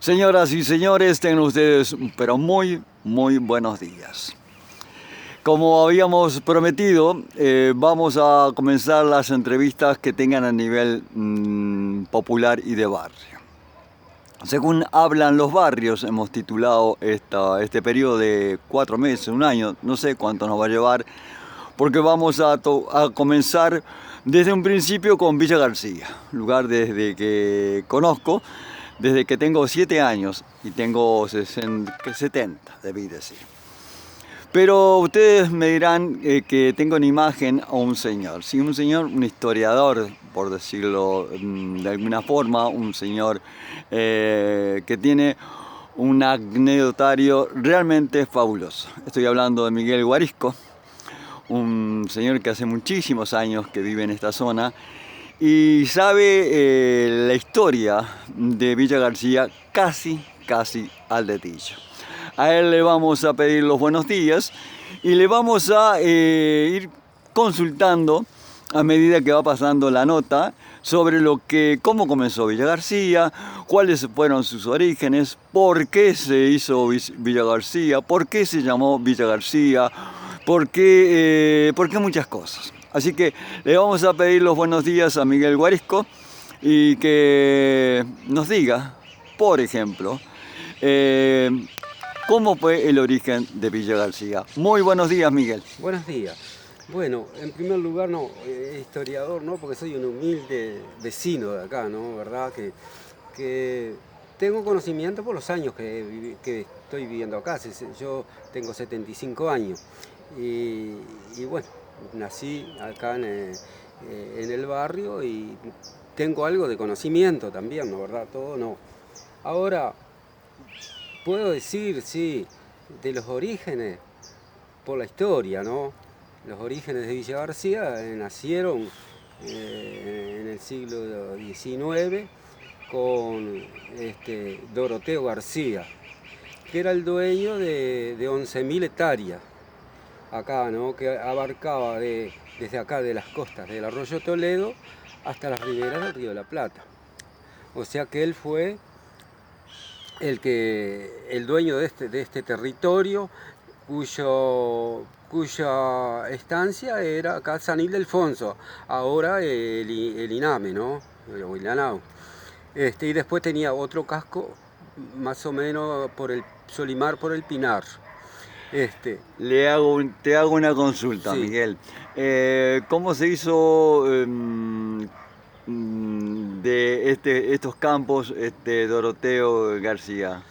Señoras y señores, tengan ustedes, pero muy buenos días. Como habíamos prometido, vamos a comenzar las entrevistas que tengan a nivel popular y de barrio. Según hablan los barrios, hemos titulado este periodo de 4 meses, un año, no sé cuánto nos va a llevar, porque vamos a comenzar desde un principio con Villa García, lugar desde que conozco, desde que tengo 7 años y tengo 70, debí decir. Pero ustedes me dirán que tengo en imagen a un señor, sí, un señor, un historiador, por decirlo de alguna forma, un señor que tiene un anecdotario realmente fabuloso. Estoy hablando de Miguel Guarisco, un señor que hace muchísimos años que vive en esta zona y sabe la historia de Villa García casi al dedillo. A él le vamos a pedir los buenos días y le vamos a ir consultando a medida que va pasando la nota sobre cómo comenzó Villa García, cuáles fueron sus orígenes, por qué se hizo Villa García, por qué se llamó Villa García, por qué muchas cosas. Así que le vamos a pedir los buenos días a Miguel Guarisco y que nos diga, por ejemplo, ¿cómo fue el origen de Villa García? Muy buenos días, Miguel. Buenos días. Bueno, en primer lugar, historiador, ¿no? Porque soy un humilde vecino de acá, ¿no? ¿Verdad? Que tengo conocimiento por los años que estoy viviendo acá. Yo tengo 75 años y bueno, nací acá en el barrio y tengo algo de conocimiento también, ¿no? ¿Verdad? Todo no. Ahora, puedo decir, sí, de los orígenes, por la historia, ¿no? Los orígenes de Villa García nacieron en el siglo XIX con Doroteo García, que era el dueño de 11.000 hectáreas acá, ¿no? Que abarcaba desde acá de las costas del Arroyo Toledo hasta las riberas del Río de la Plata. O sea que él fue el dueño de este territorio, cuya estancia era acá San Ildefonso, ahora el INAME, ¿no? O Ilanao. Y después tenía otro casco más o menos por el Solimar, por el Pinar. Te hago una consulta, sí. Miguel. ¿Cómo se hizo de estos campos Doroteo García?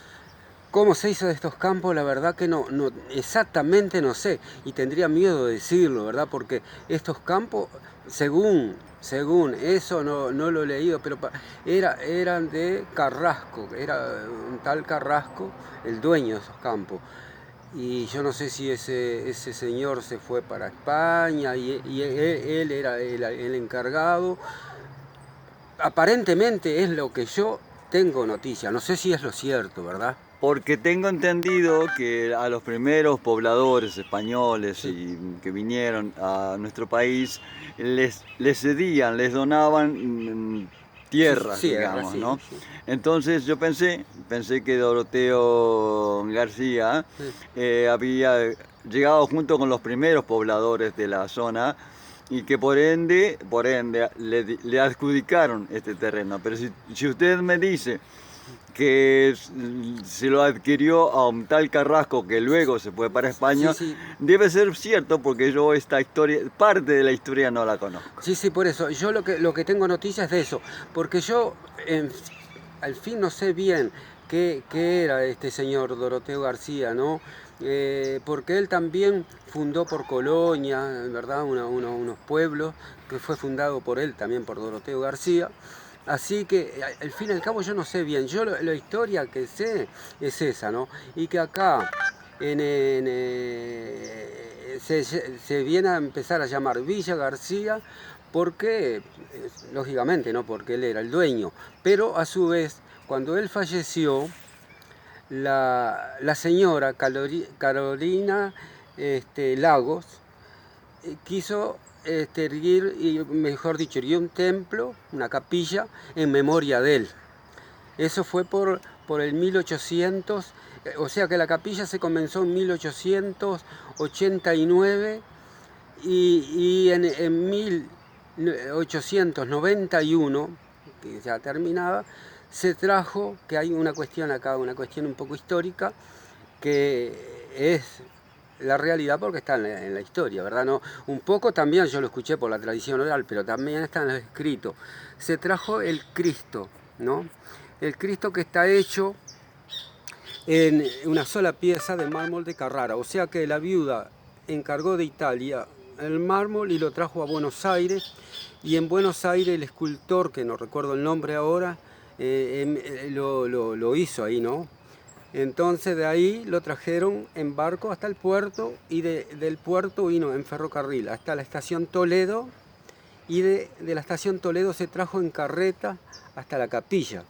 ¿Cómo se hizo de estos campos? La verdad que no exactamente no sé, y tendría miedo de decirlo, ¿verdad? Porque estos campos, según eso no lo he leído, pero eran de Carrasco, era un tal Carrasco el dueño de esos campos. Y yo no sé si ese señor se fue para España y él era el encargado. Aparentemente es lo que yo tengo noticia, no sé si es lo cierto, ¿verdad? Porque tengo entendido que a los primeros pobladores españoles sí, que vinieron a nuestro país les cedían, les donaban tierras, sí, digamos, sí, ¿no? Sí. Entonces yo pensé que Doroteo García había llegado junto con los primeros pobladores de la zona y que por ende le adjudicaron este terreno. Pero si usted me dice que se lo adquirió a un tal Carrasco que luego se fue para España, sí, sí. Debe ser cierto porque yo esta historia, parte de la historia no la conozco. Sí, por eso, yo lo que tengo noticias de eso, porque yo al fin no sé bien qué era este señor Doroteo García, ¿no? Porque él también fundó por Colonia, ¿verdad? Unos pueblos que fue fundado por él también, por Doroteo García. Así que al fin y al cabo yo no sé bien, yo la historia que sé es esa, ¿no? Y que acá se viene a empezar a llamar Villa García porque, lógicamente, ¿no? Porque él era el dueño, pero a su vez, cuando él falleció, la señora Carolina Lagos quiso erguir, mejor dicho, erguir un templo, una capilla en memoria de él. Eso fue por el 1800, o sea que la capilla se comenzó en 1889 y en 1891, que ya terminaba, se trajo, que hay una cuestión acá, una cuestión un poco histórica, que es la realidad porque está en la historia, ¿verdad? No, un poco también yo lo escuché por la tradición oral, pero también está en los escritos. Se trajo el Cristo, ¿no? El Cristo que está hecho en una sola pieza de mármol de Carrara, o sea que la viuda encargó de Italia el mármol y lo trajo a Buenos Aires, y en Buenos Aires el escultor, que no recuerdo el nombre ahora, lo hizo ahí, ¿no? Entonces de ahí lo trajeron en barco hasta el puerto y del puerto vino en ferrocarril hasta la estación Toledo, y de la estación Toledo se trajo en carreta hasta la capilla,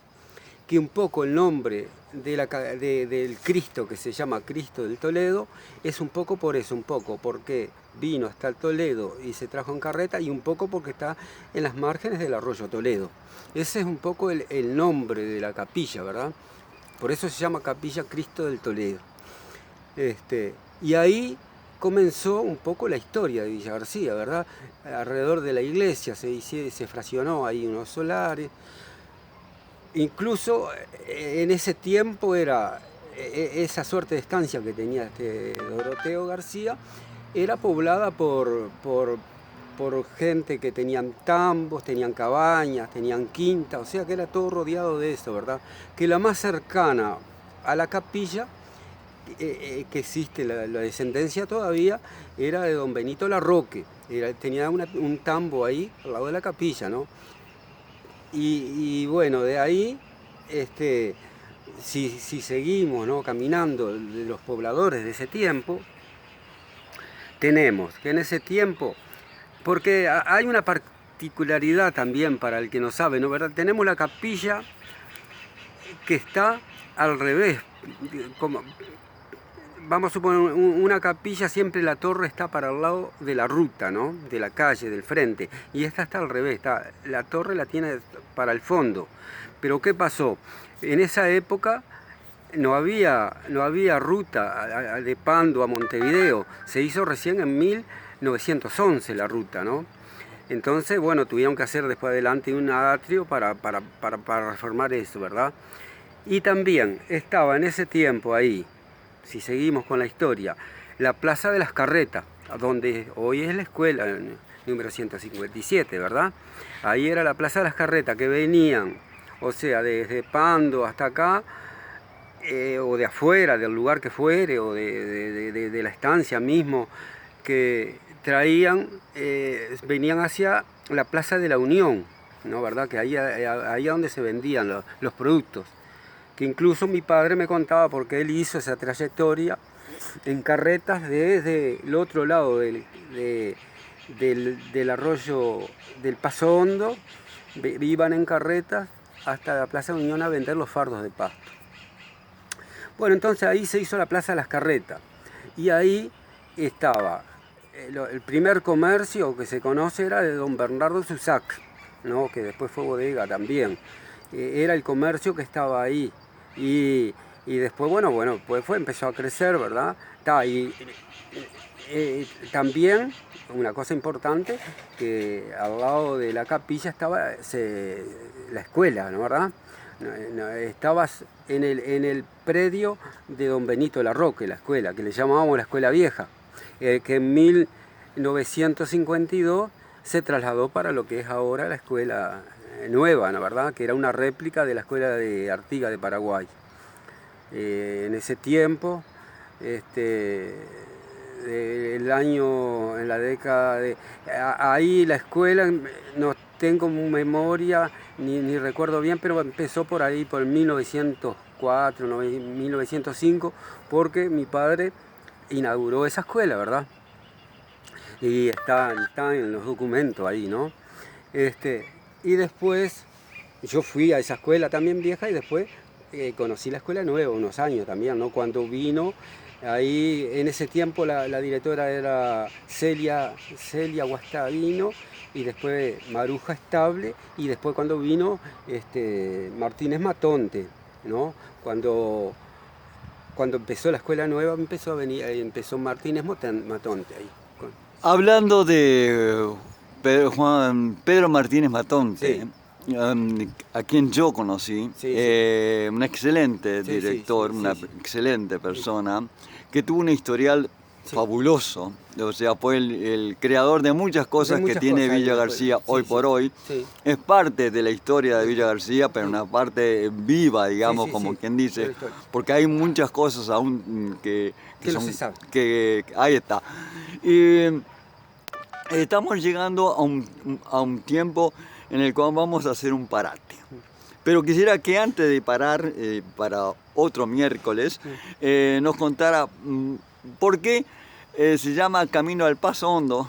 que un poco el nombre del Cristo, que se llama Cristo del Toledo, es un poco por eso, un poco porque vino hasta el Toledo y se trajo en carreta, y un poco porque está en las márgenes del arroyo Toledo. Ese es un poco el nombre de la capilla, ¿verdad? Por eso se llama Capilla Cristo del Toledo. Y ahí comenzó un poco la historia de Villa García, ¿verdad? Alrededor de la iglesia se fraccionó ahí unos solares. Incluso en ese tiempo era esa suerte de estancia que tenía Doroteo García, era poblada por gente que tenían tambos, tenían cabañas, tenían quintas, o sea que era todo rodeado de eso, ¿verdad? Que la más cercana a la capilla, que existe la descendencia todavía, era de don Benito Larroque, tenía un tambo ahí al lado de la capilla, ¿no? Y bueno, de ahí, si seguimos, ¿no?, caminando de los pobladores de ese tiempo, tenemos que en ese tiempo, porque hay una particularidad también para el que no sabe, ¿no?, ¿verdad? Tenemos la capilla que está al revés, como, vamos a suponer una capilla, siempre la torre está para el lado de la ruta, ¿no?, de la calle, del frente, y esta está al revés, la torre la tiene para el fondo. Pero ¿qué pasó? En esa época no había ruta de Pando a Montevideo, se hizo recién en 1911 la ruta, ¿no? Entonces, bueno, tuvieron que hacer después adelante un atrio para reformar eso, ¿verdad? Y también estaba en ese tiempo ahí, si seguimos con la historia, la Plaza de las Carretas, donde hoy es la escuela, número 157, ¿verdad? Ahí era la Plaza de las Carretas, que venían, o sea, desde Pando hasta acá, o de afuera, del lugar que fuere, o de la estancia mismo, que traían, venían hacia la Plaza de la Unión, ¿no?, ¿verdad? Que ahí donde se vendían los productos. Que incluso mi padre me contaba, porque él hizo esa trayectoria en carretas desde el otro lado del arroyo del Paso Hondo, iban en carretas hasta la Plaza Unión a vender los fardos de pasto. Bueno, entonces ahí se hizo la Plaza de las Carretas, y ahí estaba el primer comercio que se conoce, era de don Bernardo Susac, ¿no?, que después fue bodega también. Era el comercio que estaba ahí. Y después, bueno, pues empezó a crecer, ¿verdad? También, una cosa importante, que al lado de la capilla estaba la escuela, ¿no?, ¿verdad? Estabas en el predio de don Benito Larroque, la escuela, que le llamábamos la Escuela Vieja, que en 1952 se trasladó para lo que es ahora la Escuela Nueva, ¿no?, ¿verdad?, que era una réplica de la Escuela de Artigas de Paraguay. En ese tiempo, en la década de... Ahí la escuela, no tengo memoria, ni recuerdo bien, pero empezó por ahí, por 1904, 1905, porque mi padre inauguró esa escuela, ¿verdad? Y está en los documentos ahí, ¿no? Y después yo fui a esa escuela también vieja, y después conocí la escuela nueva unos años también, ¿no? Cuando vino, ahí en ese tiempo la directora era Celia Guastavino, y después Maruja Estable, y después cuando vino Martínez Matonte, ¿no? Cuando empezó la escuela nueva empezó Martínez Matonte ahí. Hablando de Pedro Martínez Matonte, Sí. A quien yo conocí, Sí, un excelente Sí, director, sí, sí, una sí. excelente persona, que tuvo un historial fabuloso, o sea, fue el creador de muchas cosas que muchas tiene cosas ahí Villa después. García Sí, hoy sí, por hoy. sí. Es parte de la historia de Villa García, pero Sí. una parte viva, digamos, Sí, como sí, quien de dice, la historia. porque hay muchas cosas aún que Que no son, se sabe. que ahí está. Y estamos llegando a un tiempo en el cual vamos a hacer un parate. Pero quisiera que antes de parar para otro miércoles, nos contara por qué se llama Camino al Paso Hondo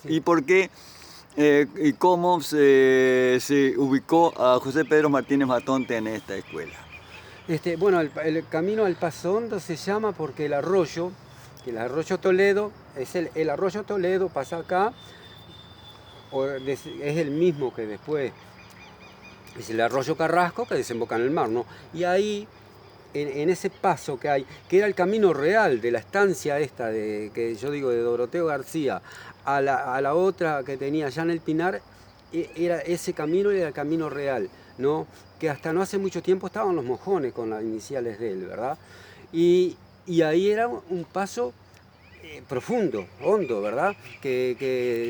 Sí. y por qué y cómo se ubicó a José Pedro Martínez Matonte en esta escuela. Bueno, el camino al Paso Hondo se llama porque el arroyo Toledo, el arroyo Toledo pasa acá, es el mismo que después es el arroyo Carrasco que desemboca en el mar, ¿no? Y ahí, en ese paso que hay, que era el camino real de la estancia esta, que yo digo de Doroteo García, a la otra que tenía allá en el Pinar, ese camino era el camino real, ¿no? Que hasta no hace mucho tiempo estaban los mojones con las iniciales de él, ¿verdad? Y ahí era un paso profundo, hondo, ¿verdad?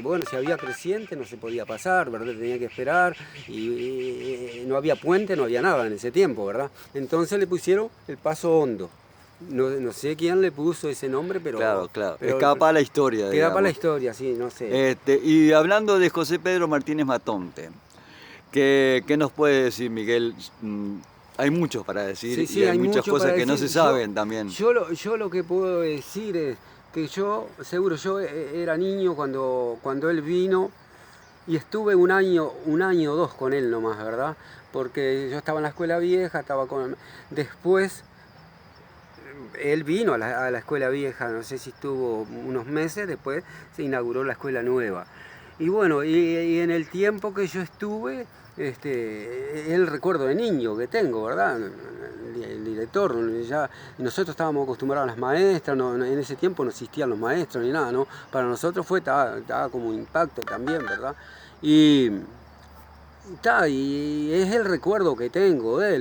Bueno, si había creciente no se podía pasar, ¿verdad? Tenía que esperar y no había puente, no había nada en ese tiempo, ¿verdad? Entonces le pusieron el paso hondo. No sé quién le puso ese nombre, pero... Claro. pero Escapa a la historia, queda para la digamos. historia, sí, no sé. Y hablando de José Pedro Martínez Matonte, ¿qué nos puede decir, Miguel? Hay mucho para decir Sí, y hay hay muchas mucho cosas para que no decir. se saben también. Yo lo que puedo decir es que yo era niño cuando él vino y estuve un año o dos con él nomás, ¿verdad? Porque yo estaba en la escuela vieja, después él vino a la escuela vieja, no sé si estuvo unos meses, después se inauguró la escuela nueva. Y bueno, y en el tiempo que yo estuve, el recuerdo de niño que tengo, ¿verdad? El director, nosotros estábamos acostumbrados a las maestras, en ese tiempo no existían los maestros ni nada, ¿no? Para nosotros estaba como un impacto también, ¿verdad? Y es el recuerdo que tengo de él.